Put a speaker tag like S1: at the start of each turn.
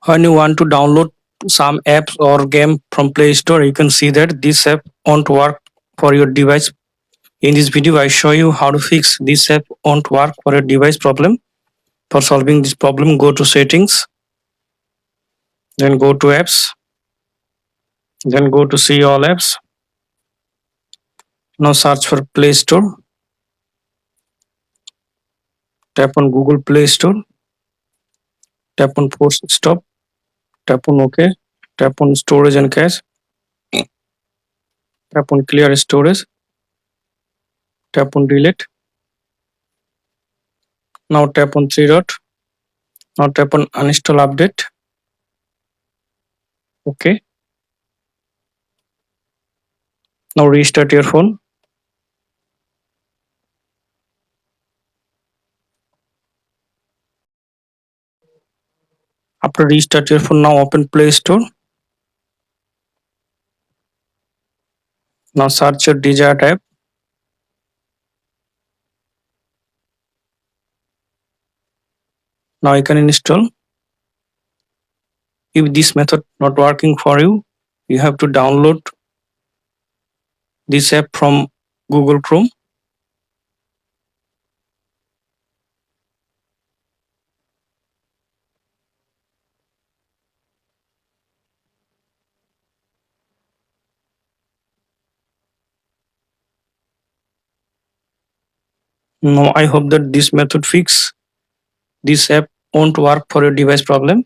S1: When you want to download some apps or game from Play Store, you can see that this app won't work for your device. In this video, I show you how to fix this app won't work for your device problem. For solving this problem, go to settings, then go to apps, then go to see all apps. Now search for Play Store, tap on Google Play Store, tap on Force Stop, tap on OK, tap on Storage and Cache, tap on Clear Storage, tap on Delete. Now tap on three dot. Now tap on Uninstall Update. OK. Now restart your phone. After restart your phone, now open Play Store. Now search your desired app. Now you can install. If this method not working for you, you have to download this app from Google Chrome. Now I hope that this method fix this app won't work for your device problem.